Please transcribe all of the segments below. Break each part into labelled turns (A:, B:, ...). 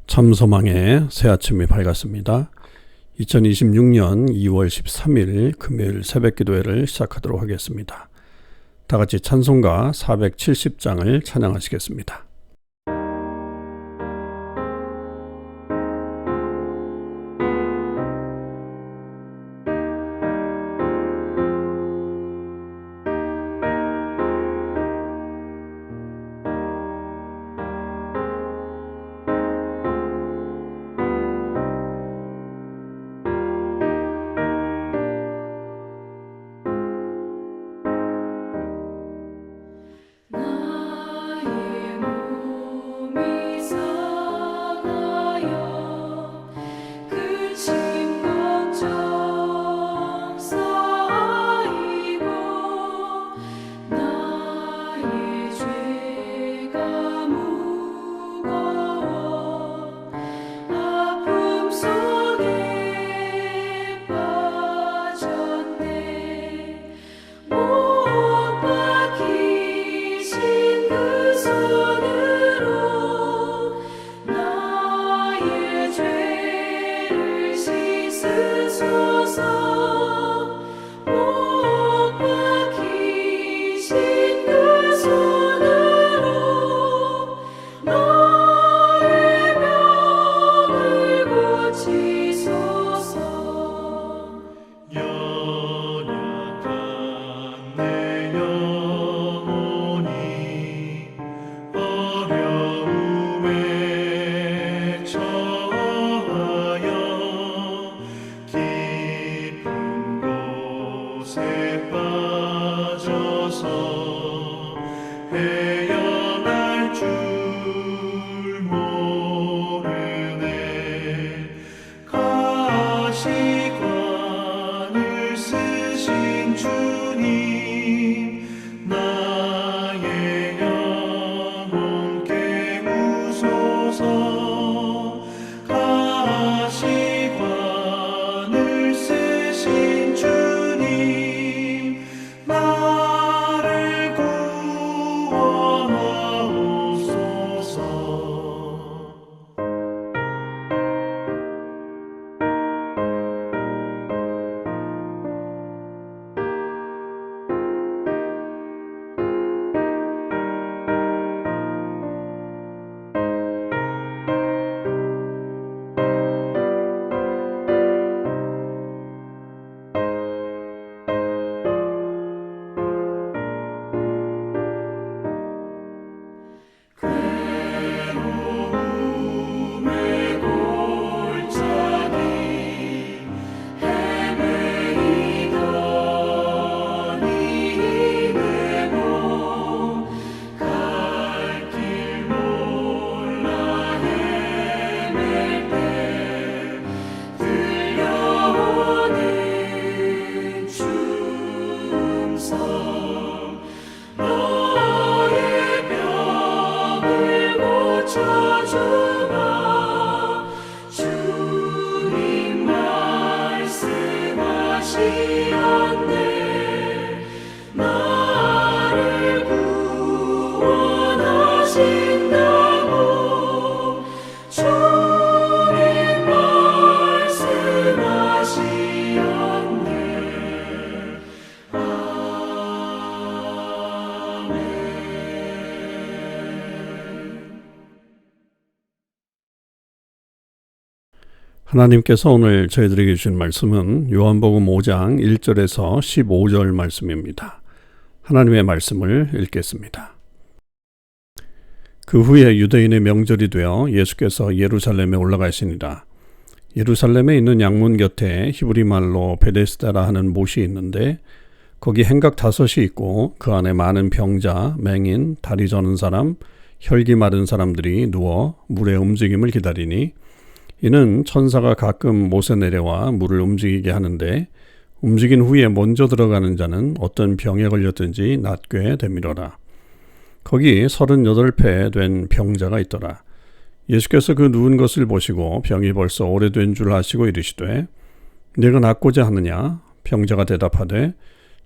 A: 참소망의 새 아침이 밝았습니다. 2026년 2월 13일 금요일 새벽기도회를 시작하도록 하겠습니다. 다 같이 찬송가 470장을 찬양하시겠습니다. 하나님께서 오늘 저희들에게 주신 말씀은 요한복음 5장 1절에서 15절 말씀입니다. 하나님의 말씀을 읽겠습니다. 그 후에 유대인의 명절이 되어 예수께서 예루살렘에 올라가시니라. 예루살렘에 있는 양문 곁에 히브리 말로 베데스다라 하는 못이 있는데 거기 행각 5이 있고 그 안에 많은 병자, 맹인, 다리 저는 사람, 혈기 마른 사람들이 누워 물의 움직임을 기다리니 이는 천사가 가끔 못에 내려와 물을 움직이게 하는데 움직인 후에 먼저 들어가는 자는 어떤 병에 걸렸든지 낫게 되밀어라. 거기 38배 된 병자가 있더라. 예수께서 그 누운 것을 보시고 병이 벌써 오래된 줄 아시고 이르시되 내가 낫고자 하느냐? 병자가 대답하되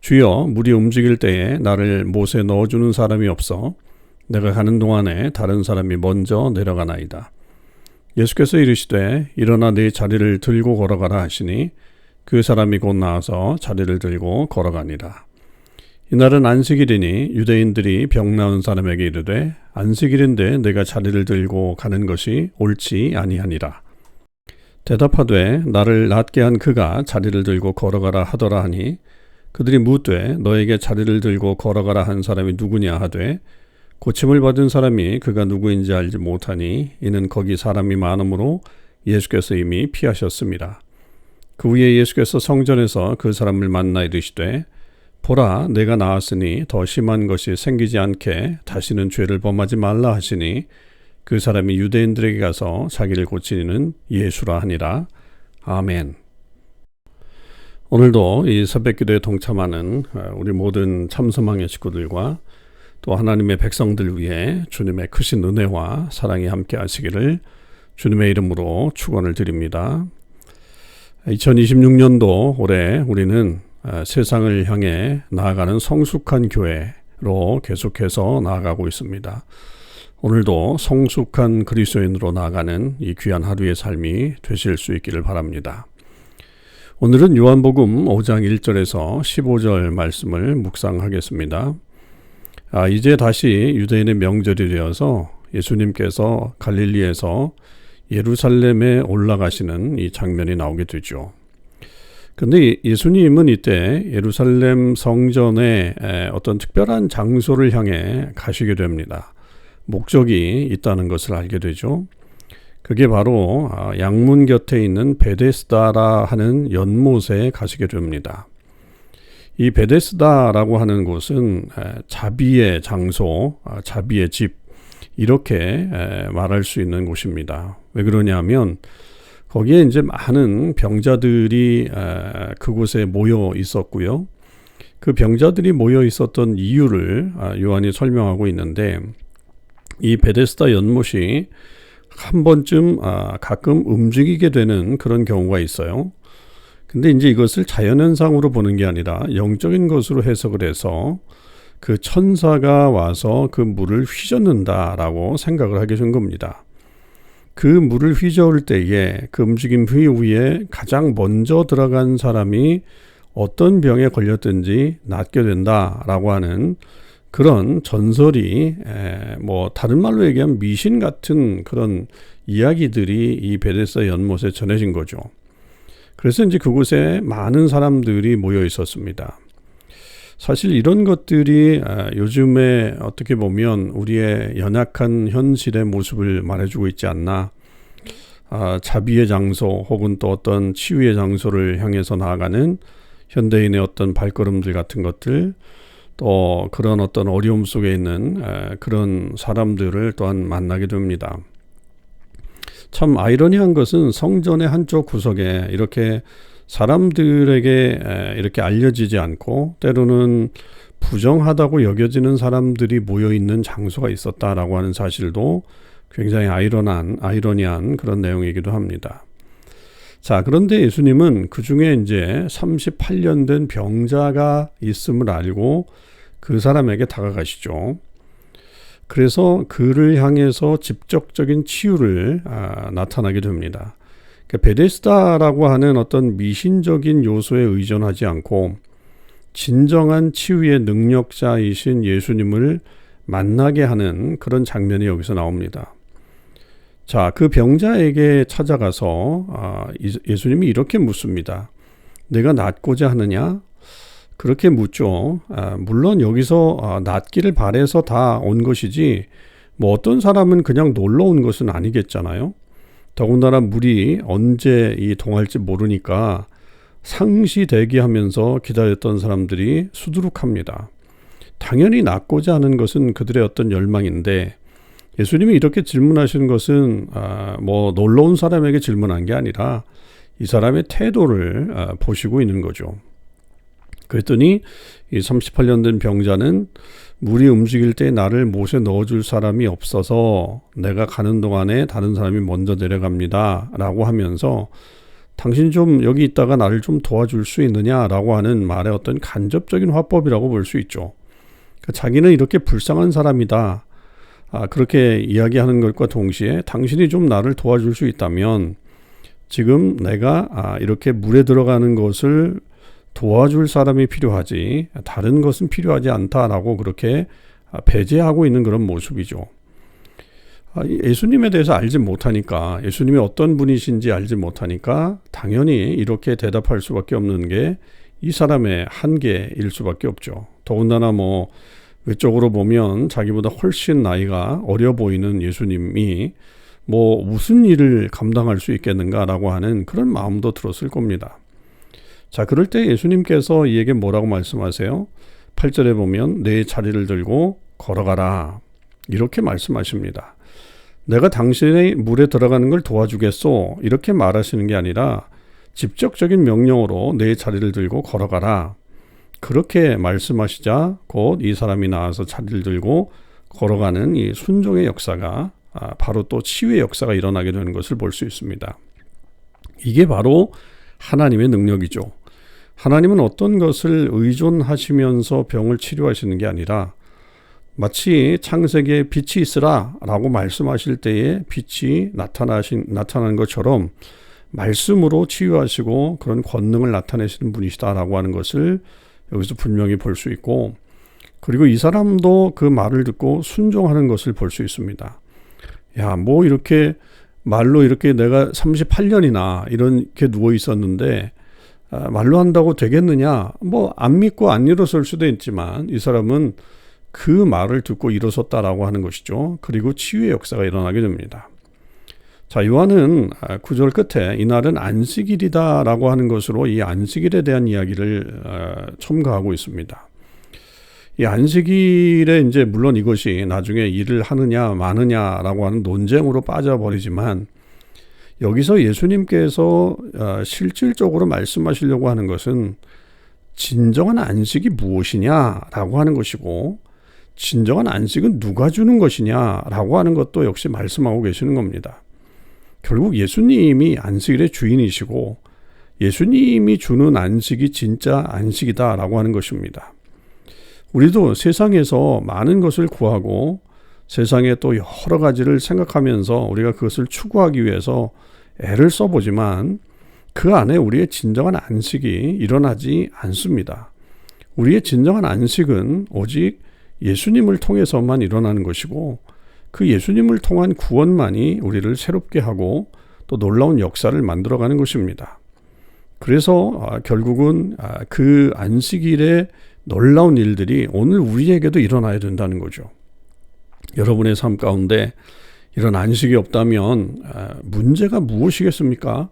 A: 주여 물이 움직일 때에 나를 못에 넣어주는 사람이 없어 내가 가는 동안에 다른 사람이 먼저 내려가나이다. 예수께서 이르시되 일어나 네 자리를 들고 걸어가라 하시니 그 사람이 곧 나와서 자리를 들고 걸어가니라. 이날은 안식일이니 유대인들이 병 나은 사람에게 이르되 안식일인데 내가 자리를 들고 가는 것이 옳지 아니하니라. 대답하되 나를 낫게 한 그가 자리를 들고 걸어가라 하더라 하니 그들이 묻되 너에게 자리를 들고 걸어가라 한 사람이 누구냐 하되 고침을 받은 사람이 그가 누구인지 알지 못하니 이는 거기 사람이 많으므로 예수께서 이미 피하셨습니다. 그 후에 예수께서 성전에서 그 사람을 만나 이르시되 보라 내가 나았으니 더 심한 것이 생기지 않게 다시는 죄를 범하지 말라 하시니 그 사람이 유대인들에게 가서 자기를 고치는 예수라 하니라. 아멘. 오늘도 이 새벽기도에 동참하는 우리 모든 참소망의 식구들과 또 하나님의 백성들 위해 주님의 크신 은혜와 사랑이 함께 하시기를 주님의 이름으로 축원을 드립니다. 2026년도 올해 우리는 세상을 향해 나아가는 성숙한 교회로 계속해서 나아가고 있습니다. 오늘도 성숙한 그리스도인으로 나아가는 이 귀한 하루의 삶이 되실 수 있기를 바랍니다. 오늘은 요한복음 5장 1절에서 15절 말씀을 묵상하겠습니다. 이제 다시 유대인의 명절이 되어서 예수님께서 갈릴리에서 예루살렘에 올라가시는 이 장면이 나오게 되죠. 그런데 예수님은 이때 예루살렘 성전의 어떤 특별한 장소를 향해 가시게 됩니다. 목적이 있다는 것을 알게 되죠. 그게 바로 양문 곁에 있는 베데스다라 하는 연못에 가시게 됩니다. 이 베데스다라고 하는 곳은 자비의 장소, 자비의 집 이렇게 말할 수 있는 곳입니다. 왜 그러냐면 거기에 이제 많은 병자들이 그곳에 모여 있었고요. 그 병자들이 모여 있었던 이유를 요한이 설명하고 있는데 이 베데스다 연못이 한 번쯤 가끔 움직이게 되는 그런 경우가 있어요. 근데 이제 이것을 자연현상으로 보는 게 아니라 영적인 것으로 해석을 해서 그 천사가 와서 그 물을 휘젓는다라고 생각을 하게 된 겁니다. 그 물을 휘저을 때에 그 움직임 후에 가장 먼저 들어간 사람이 어떤 병에 걸렸든지 낫게 된다라고 하는 그런 전설이 뭐 다른 말로 얘기하면 미신 같은 그런 이야기들이 이 베데스다 연못에 전해진 거죠. 그래서 이제 그곳에 많은 사람들이 모여 있었습니다. 사실 이런 것들이 요즘에 어떻게 보면 우리의 연약한 현실의 모습을 말해주고 있지 않나. 자비의 장소 혹은 또 어떤 치유의 장소를 향해서 나아가는 현대인의 어떤 발걸음들 같은 것들, 또 그런 어떤 어려움 속에 있는 그런 사람들을 또한 만나게 됩니다. 참 아이러니한 것은 성전의 한쪽 구석에 이렇게 사람들에게 이렇게 알려지지 않고 때로는 부정하다고 여겨지는 사람들이 모여 있는 장소가 있었다라고 하는 사실도 굉장히 아이러니한 그런 내용이기도 합니다. 자, 그런데 예수님은 그 중에 이제 38년 된 병자가 있음을 알고 그 사람에게 다가가시죠. 그래서 그를 향해서 직접적인 치유를 나타나게 됩니다. 베데스다라고 하는 어떤 미신적인 요소에 의존하지 않고 진정한 치유의 능력자이신 예수님을 만나게 하는 그런 장면이 여기서 나옵니다. 자, 그 병자에게 찾아가서 예수님이 이렇게 묻습니다. 내가 낫고자 하느냐? 그렇게 묻죠. 물론 여기서 낫기를 바래서 다 온 것이지 뭐 어떤 사람은 그냥 놀러 온 것은 아니겠잖아요. 더군다나 물이 언제 동할지 모르니까 상시 대기하면서 기다렸던 사람들이 수두룩합니다. 당연히 낫고자 하는 것은 그들의 어떤 열망인데 예수님이 이렇게 질문하신 것은 뭐 놀러 온 사람에게 질문한 게 아니라 이 사람의 태도를 보시고 있는 거죠. 그랬더니 이 38년 된 병자는 물이 움직일 때 나를 못에 넣어줄 사람이 없어서 내가 가는 동안에 다른 사람이 먼저 내려갑니다 라고 하면서 당신 좀 여기 있다가 나를 좀 도와줄 수 있느냐라고 하는 말의 어떤 간접적인 화법이라고 볼 수 있죠. 그러니까 자기는 이렇게 불쌍한 사람이다. 그렇게 이야기하는 것과 동시에 당신이 좀 나를 도와줄 수 있다면 지금 내가 이렇게 물에 들어가는 것을 도와줄 사람이 필요하지 다른 것은 필요하지 않다라고 그렇게 배제하고 있는 그런 모습이죠. 예수님에 대해서 알지 못하니까, 예수님이 어떤 분이신지 알지 못하니까 당연히 이렇게 대답할 수밖에 없는 게 이 사람의 한계일 수밖에 없죠. 더군다나 외적으로 보면 자기보다 훨씬 나이가 어려 보이는 예수님이 무슨 일을 감당할 수 있겠는가라고 하는 그런 마음도 들었을 겁니다. 자, 그럴 때 예수님께서 이에게 뭐라고 말씀하세요? 8절에 보면 내 자리를 들고 걸어가라. 이렇게 말씀하십니다. 내가 당신의 물에 들어가는 걸 도와주겠소. 이렇게 말하시는 게 아니라 직접적인 명령으로 내 자리를 들고 걸어가라. 그렇게 말씀하시자 곧 이 사람이 나와서 자리를 들고 걸어가는 이 순종의 역사가 바로 또 치유의 역사가 일어나게 되는 것을 볼 수 있습니다. 이게 바로 하나님의 능력이죠. 하나님은 어떤 것을 의존하시면서 병을 치료하시는 게 아니라 마치 창세기에 빛이 있으라 라고 말씀하실 때에 빛이 나타난 것처럼 말씀으로 치유하시고 그런 권능을 나타내시는 분이시다라고 하는 것을 여기서 분명히 볼 수 있고, 그리고 이 사람도 그 말을 듣고 순종하는 것을 볼 수 있습니다. 이렇게 말로 이렇게 내가 38년이나 이렇게 누워 있었는데 말로 한다고 되겠느냐? 안 믿고 안 일어설 수도 있지만 이 사람은 그 말을 듣고 일어섰다라고 하는 것이죠. 그리고 치유의 역사가 일어나게 됩니다. 자, 요한은 9절 끝에 이날은 안식일이다라고 하는 것으로 이 안식일에 대한 이야기를 첨가하고 있습니다. 이 안식일에 이제 물론 이것이 나중에 일을 하느냐 마느냐라고 하는 논쟁으로 빠져버리지만 여기서 예수님께서 실질적으로 말씀하시려고 하는 것은 진정한 안식이 무엇이냐라고 하는 것이고, 진정한 안식은 누가 주는 것이냐라고 하는 것도 역시 말씀하고 계시는 겁니다. 결국 예수님이 안식일의 주인이시고 예수님이 주는 안식이 진짜 안식이다라고 하는 것입니다. 우리도 세상에서 많은 것을 구하고 세상에 또 여러 가지를 생각하면서 우리가 그것을 추구하기 위해서 애를 써보지만 그 안에 우리의 진정한 안식이 일어나지 않습니다. 우리의 진정한 안식은 오직 예수님을 통해서만 일어나는 것이고, 그 예수님을 통한 구원만이 우리를 새롭게 하고 또 놀라운 역사를 만들어가는 것입니다. 그래서 결국은 그 안식일의 놀라운 일들이 오늘 우리에게도 일어나야 된다는 거죠. 여러분의 삶 가운데 이런 안식이 없다면 문제가 무엇이겠습니까?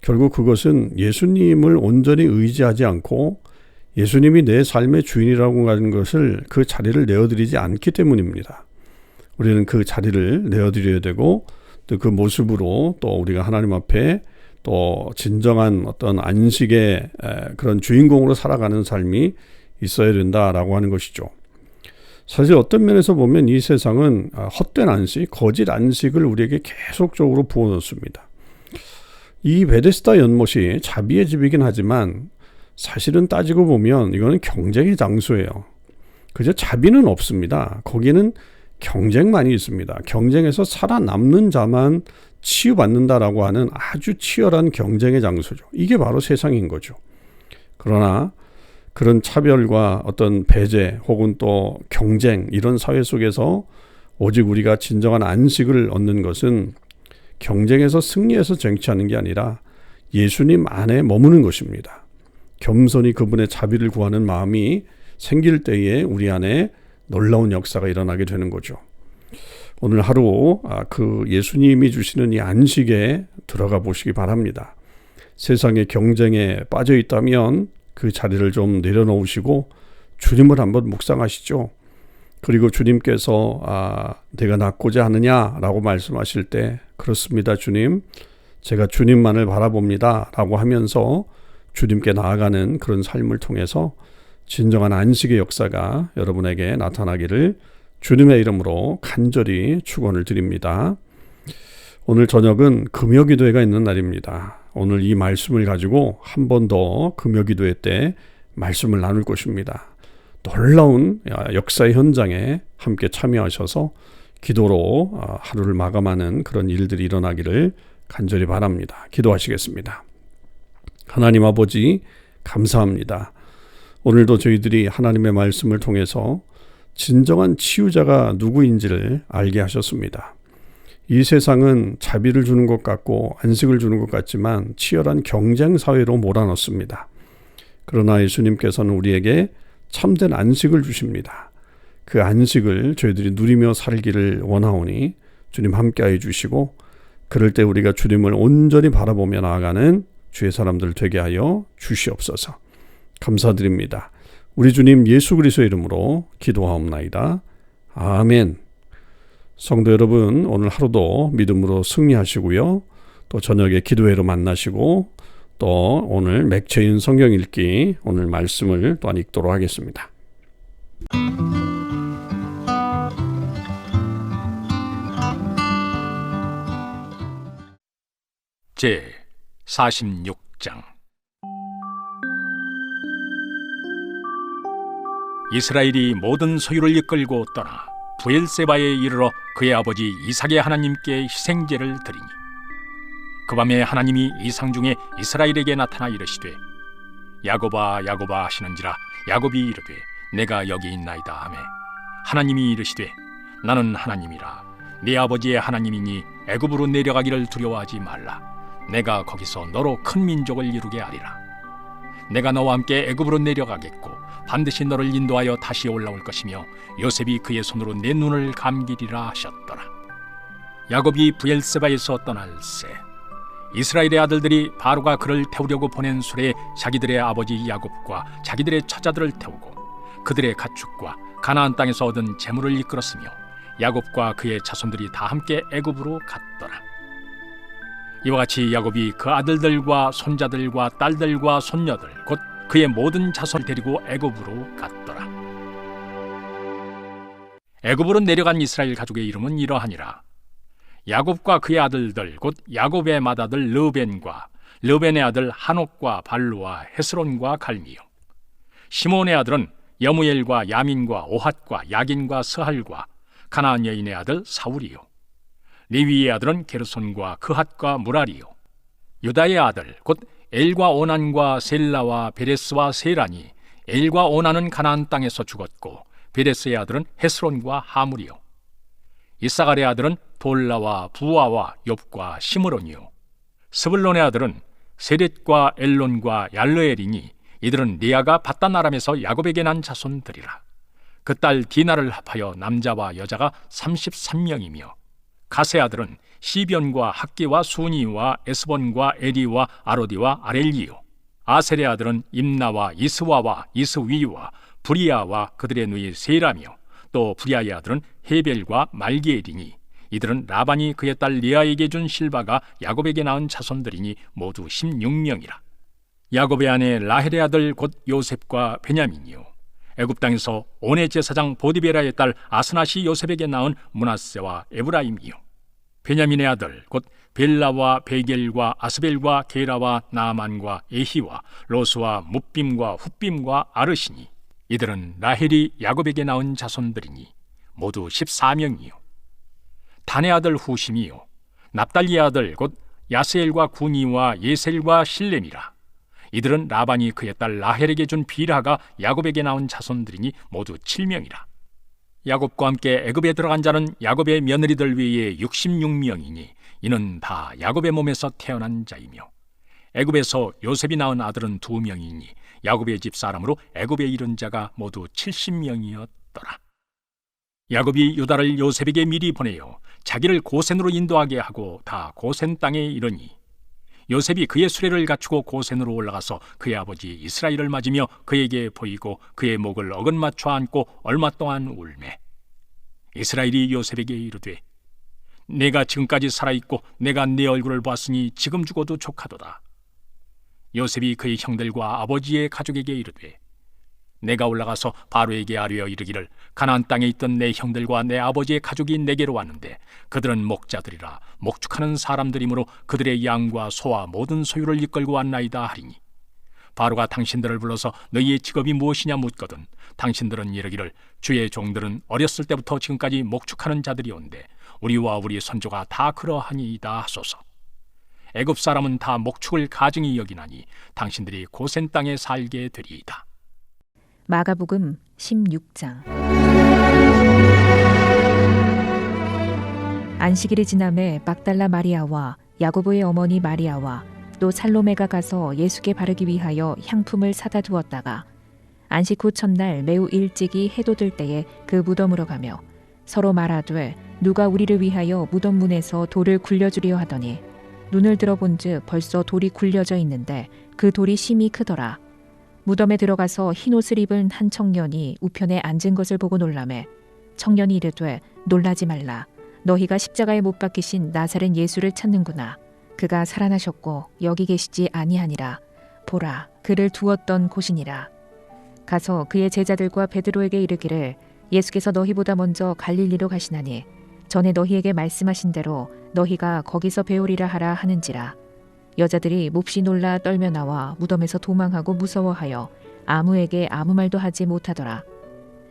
A: 결국 그것은 예수님을 온전히 의지하지 않고 예수님이 내 삶의 주인이라고 하는 것을 그 자리를 내어드리지 않기 때문입니다. 우리는 그 자리를 내어드려야 되고 또 그 모습으로 또 우리가 하나님 앞에 또 진정한 어떤 안식의 그런 주인공으로 살아가는 삶이 있어야 된다라고 하는 것이죠. 사실 어떤 면에서 보면 이 세상은 헛된 안식, 거짓 안식을 우리에게 계속적으로 부어놓습니다. 이 베데스다 연못이 자비의 집이긴 하지만 사실은 따지고 보면 이거는 경쟁의 장소예요. 그저 자비는 없습니다. 거기는 경쟁만이 있습니다. 경쟁에서 살아남는 자만 치유받는다라고 하는 아주 치열한 경쟁의 장소죠. 이게 바로 세상인 거죠. 그러나 그런 차별과 어떤 배제 혹은 또 경쟁, 이런 사회 속에서 오직 우리가 진정한 안식을 얻는 것은 경쟁에서 승리해서 쟁취하는 게 아니라 예수님 안에 머무는 것입니다. 겸손히 그분의 자비를 구하는 마음이 생길 때에 우리 안에 놀라운 역사가 일어나게 되는 거죠. 오늘 하루 그 예수님이 주시는 이 안식에 들어가 보시기 바랍니다. 세상의 경쟁에 빠져 있다면 그 자리를 좀 내려놓으시고 주님을 한번 묵상하시죠. 그리고 주님께서 내가 낫고자 하느냐라고 말씀하실 때 그렇습니다 주님, 제가 주님만을 바라봅니다 라고 하면서 주님께 나아가는 그런 삶을 통해서 진정한 안식의 역사가 여러분에게 나타나기를 주님의 이름으로 간절히 축원을 드립니다. 오늘 저녁은 금요기도회가 있는 날입니다. 오늘 이 말씀을 가지고 한 번 더 금요기도회 때 말씀을 나눌 것입니다. 놀라운 역사의 현장에 함께 참여하셔서 기도로 하루를 마감하는 그런 일들이 일어나기를 간절히 바랍니다. 기도하시겠습니다. 하나님 아버지, 감사합니다. 오늘도 저희들이 하나님의 말씀을 통해서 진정한 치유자가 누구인지를 알게 하셨습니다. 이 세상은 자비를 주는 것 같고 안식을 주는 것 같지만 치열한 경쟁 사회로 몰아넣습니다. 그러나 예수님께서는 우리에게 참된 안식을 주십니다. 그 안식을 저희들이 누리며 살기를 원하오니 주님 함께해 주시고, 그럴 때 우리가 주님을 온전히 바라보며 나아가는 주의 사람들 되게 하여 주시옵소서. 감사드립니다. 우리 주님 예수 그리스도의 이름으로 기도하옵나이다. 아멘. 성도 여러분, 오늘 하루도 믿음으로 승리하시고요. 또 저녁에 기도회로 만나시고, 또 오늘 맥체인 성경 읽기, 오늘 말씀을 또한 읽도록 하겠습니다.
B: 제 46장. 이스라엘이 모든 소유를 이끌고 떠나 브엘세바에 이르러 그의 아버지 이삭의 하나님께 희생제를 드리니, 그 밤에 하나님이 이상 중에 이스라엘에게 나타나 이르시되 야곱아 야곱아 하시는지라. 야곱이 이르되 내가 여기 있나이다 하매, 하나님이 이르시되 나는 하나님이라. 네 아버지의 하나님이니 애굽으로 내려가기를 두려워하지 말라. 내가 거기서 너로 큰 민족을 이루게 하리라. 내가 너와 함께 애굽으로 내려가겠고 반드시 너를 인도하여 다시 올라올 것이며 요셉이 그의 손으로 내 눈을 감기리라 하셨더라. 야곱이 브엘세바에서 떠날새 이스라엘의 아들들이 바로가 그를 태우려고 보낸 수레에 자기들의 아버지 야곱과 자기들의 처자들을 태우고 그들의 가축과 가나안 땅에서 얻은 재물을 이끌었으며 야곱과 그의 자손들이 다 함께 애굽으로 갔더라. 이와 같이 야곱이 그 아들들과 손자들과 딸들과 손녀들 곧 그의 모든 자손을 데리고 애굽으로 갔더라. 애굽으로 내려간 이스라엘 가족의 이름은 이러하니라. 야곱과 그의 아들들 곧 야곱의 맏아들 르벤과 르벤의 아들 한옥과 발루와 헤스론과 갈미요. 시몬의 아들은 여무엘과 야민과 오핫과 야긴과 스할과 가나안 여인의 아들 사울이요. 레위의 아들은 게르손과 그핫과 무라리요. 유다의 아들 곧 엘과 오난과 셀라와 베레스와 세란이, 엘과 오난은 가나안 땅에서 죽었고 베레스의 아들은 헤스론과 하물이요. 이사갈의 아들은 돌라와 부아와 욥과 시므론이요. 스불론의 아들은 세렛과 엘론과 얄르엘이니 이들은 리아가 바단 아람에서 야곱에게 난 자손들이라. 그 딸 디나를 합하여 남자와 여자가 33명이며 가세 아들은 시변과 학기와 수니와 에스본과 에리와 아로디와 아렐리요. 아셀의 아들은 임나와 이스와와 이스위와 브리아와 그들의 누이 세라며 또 브리아의 아들은 헤벨과 말기엘이니 이들은 라반이 그의 딸 리아에게 준 실바가 야곱에게 낳은 자손들이니 모두 16명이라. 야곱의 아내 라헬의 아들 곧 요셉과 베냐민이요. 애굽 땅에서 온의 제사장 보디베라의 딸 아스낫이 요셉에게 낳은 므낫세와 에브라임이요. 베냐민의 아들 곧 벨라와 베겔과 아스벨과 게라와 나아만과 에히와 로스와 뭇빔과 훗빔과 아르시니 이들은 라헬이 야곱에게 낳은 자손들이니 모두 14명이요. 단의 아들 후심이요. 납달리의 아들 곧 야스엘과 구니와 예셀과 실렘이라. 이들은 라반이 그의 딸 라헬에게 준 빌하가 야곱에게 낳은 자손들이니 모두 7명이라. 야곱과 함께 애굽에 들어간 자는 야곱의 며느리들 외에 66명이니 이는 다 야곱의 몸에서 태어난 자이며 애굽에서 요셉이 낳은 아들은 2명이니 야곱의 집 사람으로 애굽에 이른 자가 모두 70명이었더라. 야곱이 유다를 요셉에게 미리 보내어 자기를 고센으로 인도하게 하고 다 고센 땅에 이르니 요셉이 그의 수레를 갖추고 고센으로 올라가서 그의 아버지 이스라엘을 맞으며 그에게 보이고 그의 목을 어긋맞춰 안고 얼마 동안 울매 이스라엘이 요셉에게 이르되 내가 지금까지 살아있고 내가 네 얼굴을 봤으니 지금 죽어도 족하도다. 요셉이 그의 형들과 아버지의 가족에게 이르되 내가 올라가서 바로에게 아뢰어 이르기를 가나안 땅에 있던 내 형들과 내 아버지의 가족이 내게로 왔는데 그들은 목자들이라 목축하는 사람들이므로 그들의 양과 소와 모든 소유를 이끌고 왔나이다 하리니 바로가 당신들을 불러서 너희의 직업이 무엇이냐 묻거든 당신들은 이르기를 주의 종들은 어렸을 때부터 지금까지 목축하는 자들이온데 우리와 우리 선조가 다 그러하니이다 하소서. 애굽 사람은 다 목축을 가증히 여기나니 당신들이 고센 땅에 살게 되리이다.
C: 마가복음 16장. 안식일이 지남에 막달라 마리아와 야고보의 어머니 마리아와 또 살로메가 가서 예수께 바르기 위하여 향품을 사다 두었다가 안식 후 첫날 매우 일찍이 해도 들 때에 그 무덤으로 가며 서로 말하되 누가 우리를 위하여 무덤 문에서 돌을 굴려주려 하더니 눈을 들어본즉 벌써 돌이 굴려져 있는데 그 돌이 심히 크더라. 무덤에 들어가서 흰 옷을 입은 한 청년이 우편에 앉은 것을 보고 놀라매 청년이 이르되 놀라지 말라. 너희가 십자가에 못 박히신 나사렛 예수를 찾는구나. 그가 살아나셨고 여기 계시지 아니하니라. 보라, 그를 두었던 곳이니라. 가서 그의 제자들과 베드로에게 이르기를 예수께서 너희보다 먼저 갈릴리로 가시나니 전에 너희에게 말씀하신 대로 너희가 거기서 배우리라 하라 하는지라. 여자들이 몹시 놀라 떨며 나와 무덤에서 도망하고 무서워하여 아무에게 아무 말도 하지 못하더라.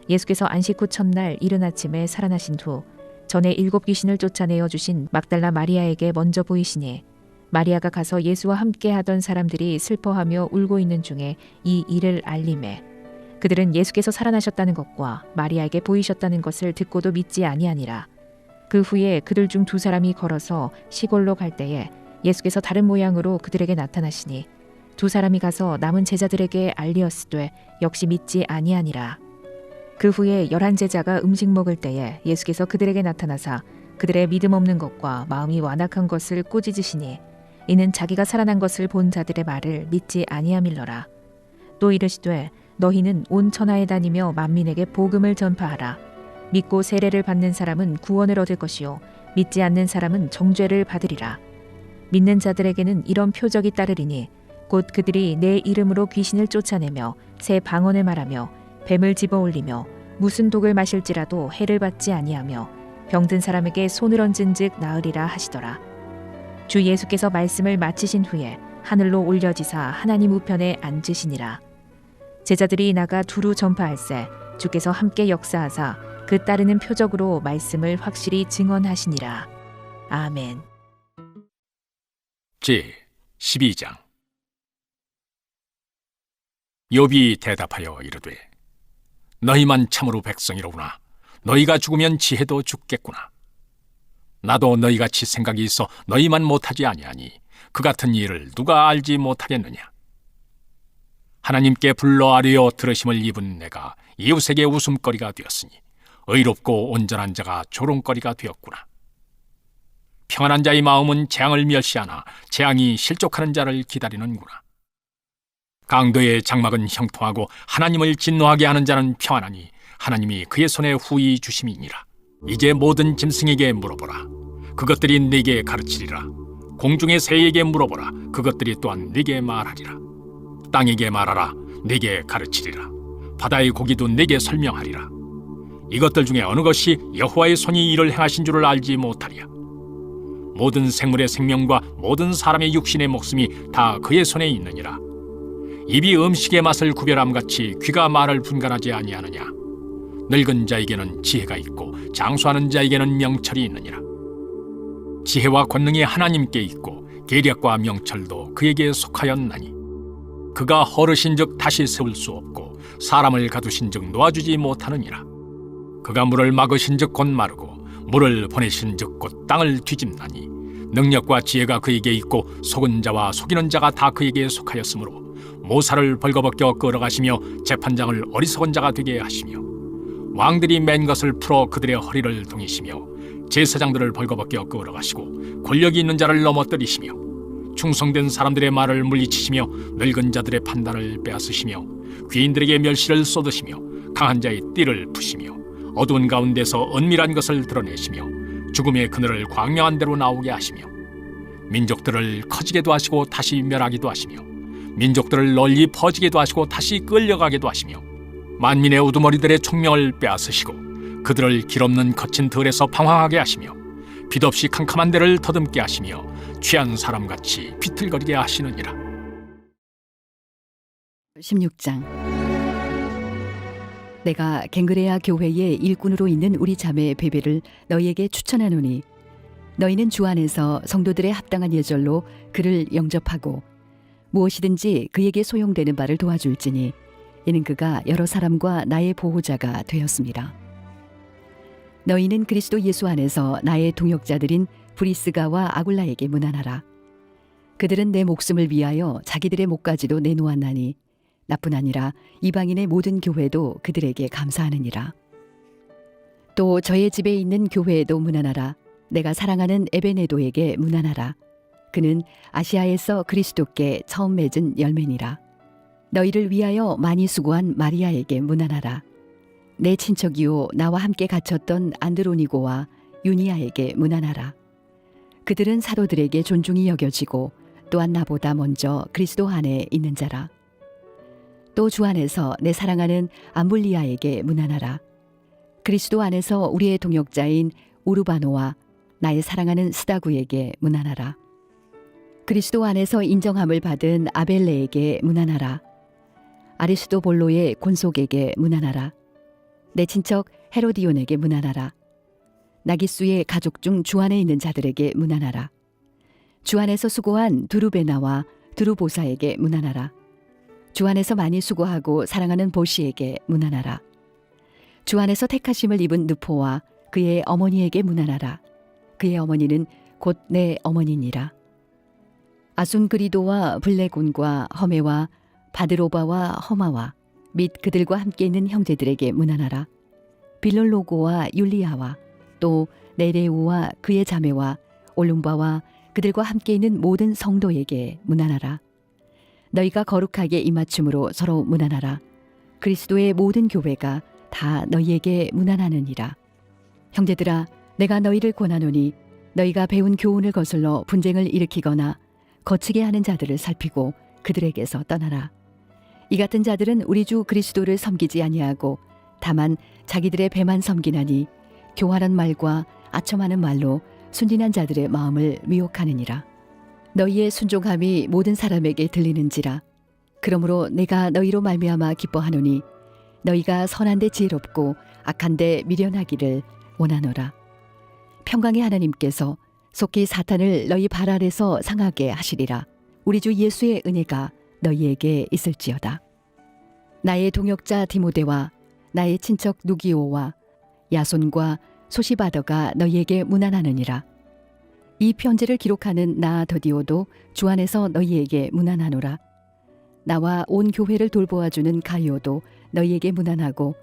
C: 예수께서 안식 후 첫날 이른 아침에 살아나신 후 전에 7 귀신을 쫓아내어 주신 막달라 마리아에게 먼저 보이시니 마리아가 가서 예수와 함께 하던 사람들이 슬퍼하며 울고 있는 중에 이 일을 알림해 그들은 예수께서 살아나셨다는 것과 마리아에게 보이셨다는 것을 듣고도 믿지 아니하니라. 그 후에 그들 중 2 사람이 걸어서 시골로 갈 때에 예수께서 다른 모양으로 그들에게 나타나시니 2 사람이 가서 남은 제자들에게 알리었으되 역시 믿지 아니하니라. 그 후에 11 제자가 음식 먹을 때에 예수께서 그들에게 나타나사 그들의 믿음 없는 것과 마음이 완악한 것을 꾸짖으시니 이는 자기가 살아난 것을 본 자들의 말을 믿지 아니함일러라. 또 이르시되 너희는 온 천하에 다니며 만민에게 복음을 전파하라. 믿고 세례를 받는 사람은 구원을 얻을 것이요 믿지 않는 사람은 정죄를 받으리라. 믿는 자들에게는 이런 표적이 따르리니 곧 그들이 내 이름으로 귀신을 쫓아내며 새 방언을 말하며 뱀을 집어올리며 무슨 독을 마실지라도 해를 받지 아니하며 병든 사람에게 손을 얹은즉 나으리라 하시더라. 주 예수께서 말씀을 마치신 후에 하늘로 올려지사 하나님 우편에 앉으시니라. 제자들이 나가 두루 전파할세 주께서 함께 역사하사 그 따르는 표적으로 말씀을 확실히 증언하시니라. 아멘.
B: 제 12장. 욥이 대답하여 이르되 너희만 참으로 백성이로구나. 너희가 죽으면 지혜도 죽겠구나. 나도 너희같이 생각이 있어 너희만 못하지 아니하니 그 같은 일을 누가 알지 못하겠느냐. 하나님께 불러 아뢰어 들으심을 입은 내가 이웃에게 웃음거리가 되었으니 의롭고 온전한 자가 조롱거리가 되었구나. 평안한 자의 마음은 재앙을 멸시하나 재앙이 실족하는 자를 기다리는구나. 강도의 장막은 형통하고 하나님을 진노하게 하는 자는 평안하니 하나님이 그의 손에 후히 주심이니라. 이제 모든 짐승에게 물어보라. 그것들이 네게 가르치리라. 공중의 새에게 물어보라. 그것들이 또한 네게 말하리라. 땅에게 말하라. 네게 가르치리라. 바다의 고기도 네게 설명하리라. 이것들 중에 어느 것이 여호와의 손이 이를 행하신 줄을 알지 못하리야. 모든 생물의 생명과 모든 사람의 육신의 목숨이 다 그의 손에 있느니라. 입이 음식의 맛을 구별함같이 귀가 말을 분간하지 아니하느냐. 늙은 자에게는 지혜가 있고 장수하는 자에게는 명철이 있느니라. 지혜와 권능이 하나님께 있고 계략과 명철도 그에게 속하였나니 그가 허르신즉 다시 세울 수 없고 사람을 가두신즉 놓아주지 못하느니라. 그가 물을 막으신즉 곧 마르고 물을 보내신즉 곧 땅을 뒤집나니 능력과 지혜가 그에게 있고 속은 자와 속이는 자가 다 그에게 속하였으므로 모사를 벌거벗겨 끌어가시며 재판장을 어리석은 자가 되게 하시며 왕들이 맨 것을 풀어 그들의 허리를 동이시며 제사장들을 벌거벗겨 끌어가시고 권력이 있는 자를 넘어뜨리시며 충성된 사람들의 말을 물리치시며 늙은 자들의 판단을 빼앗으시며 귀인들에게 멸시를 쏟으시며 강한 자의 띠를 푸시며 어두운 가운데서 은밀한 것을 드러내시며 죽음의 그늘을 광명한 대로 나오게 하시며 민족들을 커지게도 하시고 다시 멸하기도 하시며 민족들을 널리 퍼지게도 하시고 다시 끌려가게도 하시며 만민의 우두머리들의 총명을 빼앗으시고 그들을 길없는 거친 들에서 방황하게 하시며 빛 없이 캄캄한 데를 더듬게 하시며 취한 사람같이 비틀거리게 하시느니라.
D: 16장. 내가 갱그레아 교회의 일꾼으로 있는 우리 자매 베베를 너희에게 추천하노니 너희는 주 안에서 성도들의 합당한 예절로 그를 영접하고 무엇이든지 그에게 소용되는 바를 도와줄지니 이는 그가 여러 사람과 나의 보호자가 되었습니다. 너희는 그리스도 예수 안에서 나의 동역자들인 브리스가와 아굴라에게 문안하라. 그들은 내 목숨을 위하여 자기들의 목까지도 내놓았나니 나뿐 아니라 이방인의 모든 교회도 그들에게 감사하느니라. 또 저의 집에 있는 교회에도 문안하라. 내가 사랑하는 에베네도에게 문안하라. 그는 아시아에서 그리스도께 처음 맺은 열매니라. 너희를 위하여 많이 수고한 마리아에게 문안하라. 내 친척이요 나와 함께 갇혔던 안드로니고와 유니아에게 문안하라. 그들은 사도들에게 존중이 여겨지고 또한 나보다 먼저 그리스도 안에 있는 자라. 또 주 안에서 내 사랑하는 암블리아에게 문안하라. 그리스도 안에서 우리의 동역자인 우르바노와 나의 사랑하는 스다구에게 문안하라. 그리스도 안에서 인정함을 받은 아벨레에게 문안하라. 아리스도볼로의 곤속에게 문안하라. 내 친척 헤로디온에게 문안하라. 나기수의 가족 중 주 안에 있는 자들에게 문안하라. 주 안에서 수고한 두루베나와 두루보사에게 문안하라. 주 안에서 많이 수고하고 사랑하는 보시에게 문안하라. 주 안에서 택하심을 입은 느포와 그의 어머니에게 문안하라. 그의 어머니는 곧 내 어머니니라. 아순그리도와 블레곤과 허메와 바드로바와 허마와 및 그들과 함께 있는 형제들에게 문안하라. 빌롤로고와 율리아와 또 네레우와 그의 자매와 올룸바와 그들과 함께 있는 모든 성도에게 문안하라. 너희가 거룩하게 입맞춤으로 서로 문안하라. 그리스도의 모든 교회가 다 너희에게 문안하느니라. 형제들아, 내가 너희를 권하노니 너희가 배운 교훈을 거슬러 분쟁을 일으키거나 거치게 하는 자들을 살피고 그들에게서 떠나라. 이 같은 자들은 우리 주 그리스도를 섬기지 아니하고 다만 자기들의 배만 섬기나니 교활한 말과 아첨하는 말로 순진한 자들의 마음을 미혹하느니라. 너희의 순종함이 모든 사람에게 들리는지라. 그러므로 내가 너희로 말미암아 기뻐하노니 너희가 선한데 지혜롭고 악한데 미련하기를 원하노라. 평강의 하나님께서 속히 사탄을 너희 발 아래서 상하게 하시리라. 우리 주 예수의 은혜가 너희에게 있을지어다. 나의 동역자 디모데와 나의 친척 누기오와 야손과 소시바더가 너희에게 문안하느니라. 이 편지를 기록하는 나 더디오도 주 안에서 너희에게 문안하노라. 나와 온 교회를 돌보아주는 가이오도 너희에게 문안하고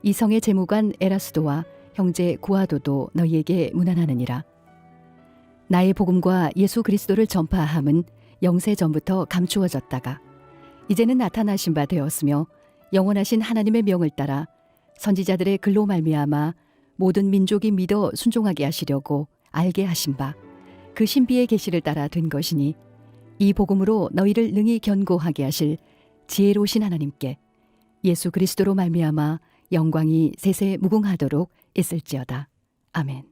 D: 이성의 재무관 에라스도와 형제 구아도도 너희에게 문안하느니라. 나의 복음과 예수 그리스도를 전파함은 영세 전부터 감추어졌다가 이제는 나타나신 바 되었으며 영원하신 하나님의 명을 따라 선지자들의 글로 말미암아 모든 민족이 믿어 순종하게 하시려고 알게 하신 바 그 신비의 계시를 따라 된 것이니 이 복음으로 너희를 능히 견고하게 하실 지혜로우신 하나님께 예수 그리스도로 말미암아 영광이 세세 무궁하도록 있을지어다. 아멘.